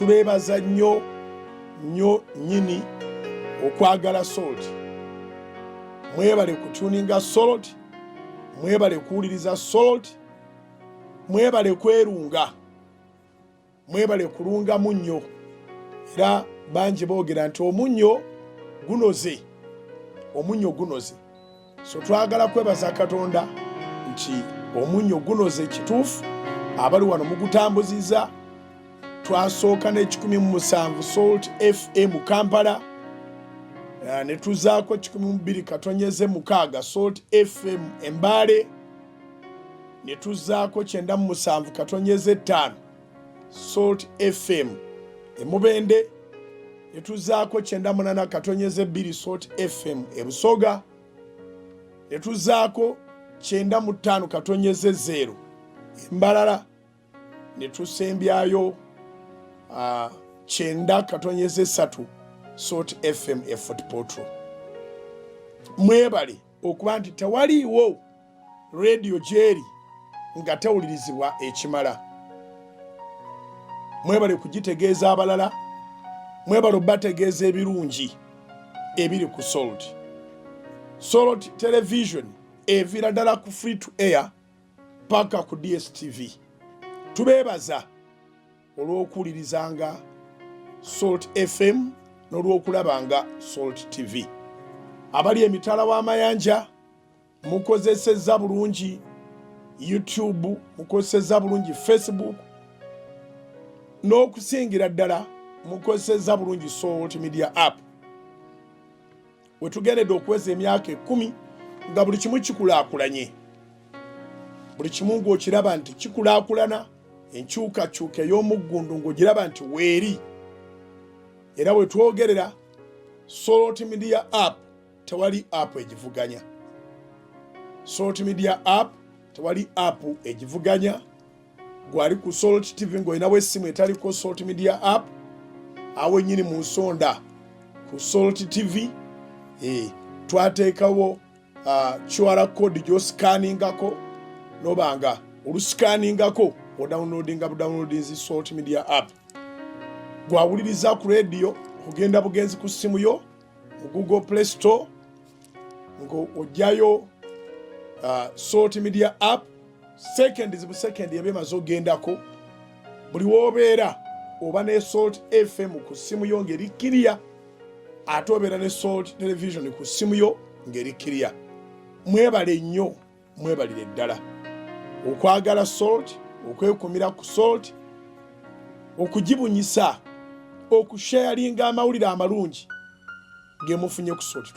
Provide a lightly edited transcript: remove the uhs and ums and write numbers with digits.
Tubebaza nnyo nyini okwagala salt. Mwebale kutuninga salt, mwebale kuwuliriza salt, mwebale kwerunga, mwebale kulunga munnyo. Era bangi boogera nti omunnyo gunoze. So twagala kwebaza Katonda nti omunnyo gunoze kituufu, abali wano mugutambuzizza. Twasooka ne107 Salt FM Kampala, ne tuzaako 12.6 Salt FM Mbale, ne tuzaako 97.5 Salt FM Mubende, ne tuzaako 98.2 Salt FM Busoga, ne tuzaako 95.0 Mbalala, ne tusembyayo 9.3 Salt FM Fort Portal. Mwebale okuba nti tewaliiwo radio gyeri nga tewulirizibwa ekimala. Mwebale kugitegeeza abalala, mwebale bategeeza ebirungi ebiri ku Salt. Salt Television evira ddala ku free to air paka ku DSTV. Tubeebaza olw'okuwulirizanga Salt FM n'olw'okulabanga Salt TV. Abali emitala w'amayanja mukozesezza bulungi YouTube, mukozesezza bulungi Facebook, n'okusingira ddala mukozesezza bulungi Salt Media App. Wetugendedde okuweza emyaka 10 nga buli kimu kikulaakulanye. Buli kimu ng'okiraba nti kikulaakulana, enkyukakyuka ey'omuggundu ng'ogiraba nti weeri. Era bwe twogerera Salt Media App tewali app egivuganya. Salt Media App tewali app egivuganya. Gwali ku Salt TV ng'olinawo essimu etaliko Salt Media App, awo nnyini mu nsonda ku Salt TV twateekawo QR code gy'oscaningako, nobanga oluscaningako downloadinzi Salt Media App. Gwawuliriza ku radio kugenda bugenzi ku simu yo mu Google Play Store ng'ojjayo Salt Media App, second yabemaze ogendako. Buli w'obeera oba ne Salt FM ku simu yo ng'eri clear, ate obeera ne Salt Television ku simu yo ng'eri clear. Mwebale nnyo, mwebalire ddala okwagala Salt, okwekumira ku Salt, okugibunyisa, okusharinga amawulire amalungi ge mufunye ku Salt.